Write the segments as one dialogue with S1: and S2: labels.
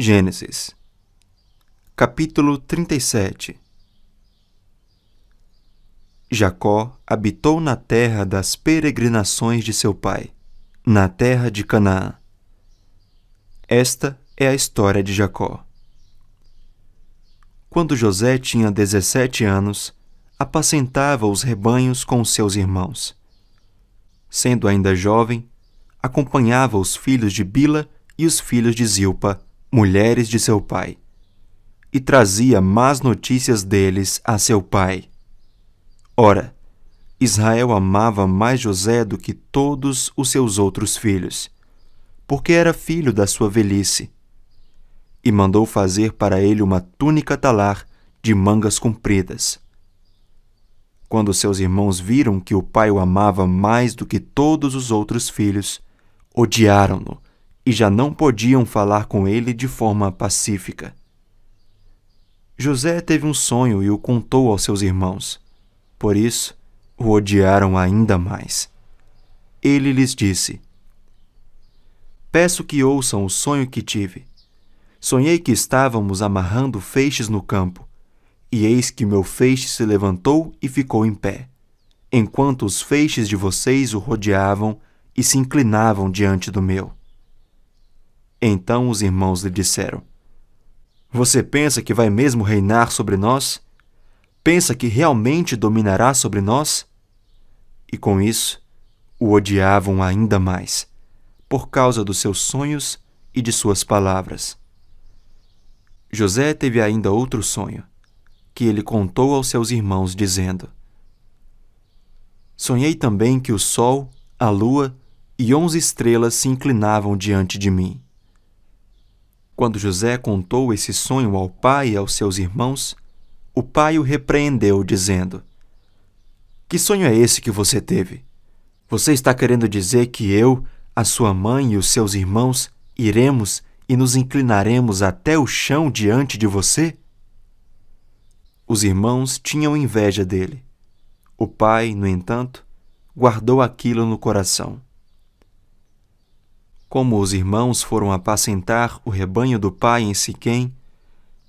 S1: Gênesis, capítulo 37. Jacó habitou na terra das peregrinações de seu pai, na terra de Canaã. Esta é a história de Jacó. Quando José tinha 17 anos, apacentava os rebanhos com seus irmãos. Sendo ainda jovem, acompanhava os filhos de Bila e os filhos de Zilpa, mulheres de seu pai, e trazia más notícias deles a seu pai. Ora, Israel amava mais José do que todos os seus outros filhos, porque era filho da sua velhice, e mandou fazer para ele uma túnica talar de mangas compridas. Quando seus irmãos viram que o pai o amava mais do que todos os outros filhos, odiaram-no e já não podiam falar com ele de forma pacífica. José teve um sonho e o contou aos seus irmãos. Por isso, o odiaram ainda mais. Ele lhes disse: Peço que ouçam o sonho que tive. Sonhei que estávamos amarrando feixes no campo, e eis que meu feixe se levantou e ficou em pé, enquanto os feixes de vocês o rodeavam e se inclinavam diante do meu. Então os irmãos lhe disseram: Você pensa que vai mesmo reinar sobre nós? Pensa que realmente dominará sobre nós? E com isso, o odiavam ainda mais, por causa dos seus sonhos e de suas palavras. José teve ainda outro sonho, que ele contou aos seus irmãos, dizendo: Sonhei também que o sol, a lua e 11 estrelas se inclinavam diante de mim. Quando José contou esse sonho ao pai e aos seus irmãos, o pai o repreendeu, dizendo: Que sonho é esse que você teve? Você está querendo dizer que eu, a sua mãe e os seus irmãos iremos e nos inclinaremos até o chão diante de você? Os irmãos tinham inveja dele. O pai, no entanto, guardou aquilo no coração. Como os irmãos foram apacentar o rebanho do pai em Siquém,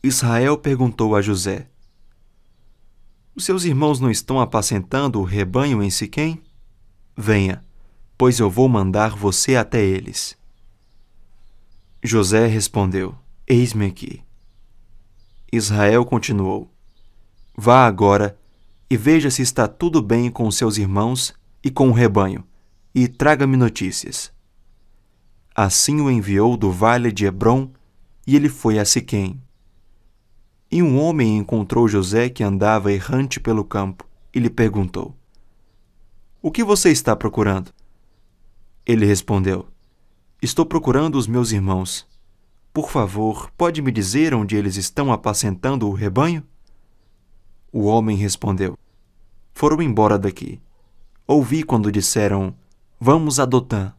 S1: Israel perguntou a José: Os seus irmãos não estão apacentando o rebanho em Siquém? Venha, pois eu vou mandar você até eles. José respondeu: Eis-me aqui. Israel continuou: Vá agora e veja se está tudo bem com seus irmãos e com o rebanho, e traga-me notícias. Assim o enviou do vale de Hebrom, e ele foi a Siquém. E um homem encontrou José que andava errante pelo campo, e lhe perguntou: O que você está procurando? Ele respondeu: Estou procurando os meus irmãos. Por favor, pode me dizer onde eles estão apacentando o rebanho? O homem respondeu: Foram embora daqui. Ouvi quando disseram: Vamos a Dotã.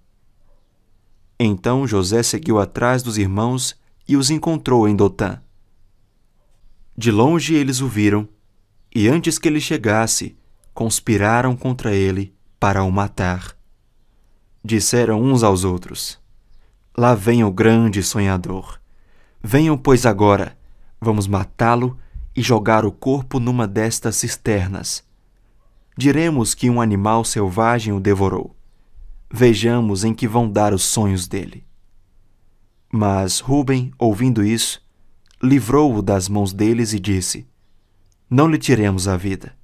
S1: Então José seguiu atrás dos irmãos e os encontrou em Dotã. De longe eles o viram, e antes que ele chegasse, conspiraram contra ele para o matar. Disseram uns aos outros: Lá vem o grande sonhador. Venham, pois, agora, vamos matá-lo e jogar o corpo numa destas cisternas. Diremos que um animal selvagem o devorou. Vejamos em que vão dar os sonhos dele. Mas Ruben, ouvindo isso, livrou-o das mãos deles e disse: Não lhe tiremos a vida.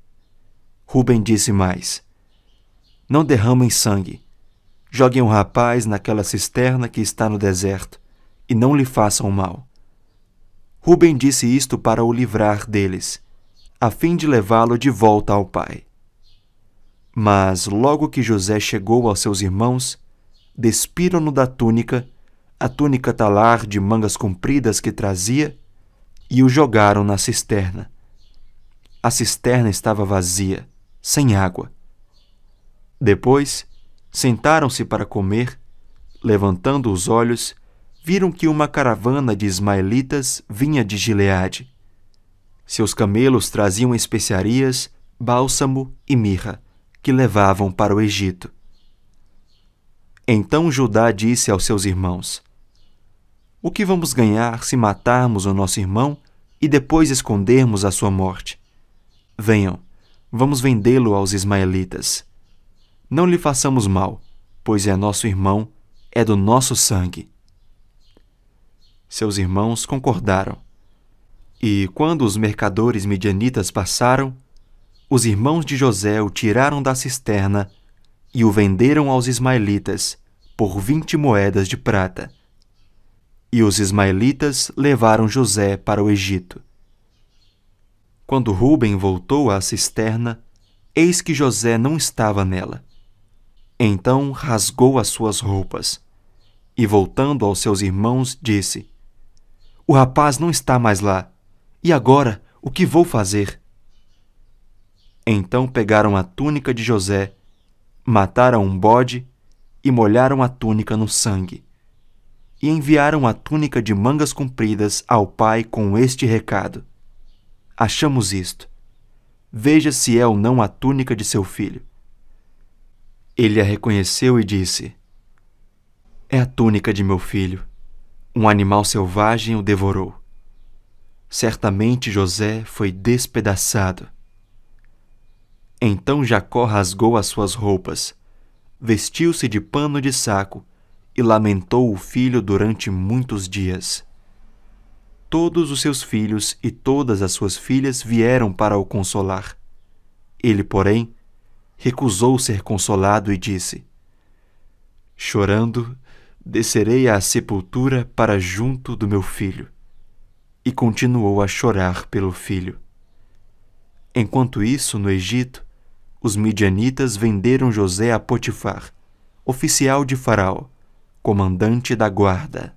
S1: Ruben disse mais: Não derramem sangue. Joguem o rapaz naquela cisterna que está no deserto, e não lhe façam mal. Ruben disse isto para o livrar deles, a fim de levá-lo de volta ao pai. Mas logo que José chegou aos seus irmãos, despiram-no da túnica, a túnica talar de mangas compridas que trazia, e o jogaram na cisterna. A cisterna estava vazia, sem água. Depois, sentaram-se para comer. Levantando os olhos, viram que uma caravana de ismaelitas vinha de Gileade. Seus camelos traziam especiarias, bálsamo e mirra, que levavam para o Egito. Então Judá disse aos seus irmãos: O que vamos ganhar se matarmos o nosso irmão e depois escondermos a sua morte? Venham, vamos vendê-lo aos ismaelitas. Não lhe façamos mal, pois é nosso irmão, é do nosso sangue. Seus irmãos concordaram. E quando os mercadores midianitas passaram, os irmãos de José o tiraram da cisterna e o venderam aos ismaelitas por 20 moedas de prata. E os ismaelitas levaram José para o Egito. Quando Rúben voltou à cisterna, eis que José não estava nela. Então rasgou as suas roupas e, voltando aos seus irmãos, disse: O rapaz não está mais lá. E agora, o que vou fazer? Então pegaram a túnica de José, mataram um bode e molharam a túnica no sangue. E enviaram a túnica de mangas compridas ao pai com este recado: Achamos isto. Veja se é ou não a túnica de seu filho. Ele a reconheceu e disse: É a túnica de meu filho. Um animal selvagem o devorou. Certamente José foi despedaçado. Então Jacó rasgou as suas roupas, vestiu-se de pano de saco e lamentou o filho durante muitos dias. Todos os seus filhos e todas as suas filhas vieram para o consolar. Ele, porém, recusou ser consolado e disse: Chorando, descerei à sepultura para junto do meu filho. E continuou a chorar pelo filho. Enquanto isso, no Egito, os midianitas venderam José a Potifar, oficial de Faraó, comandante da guarda.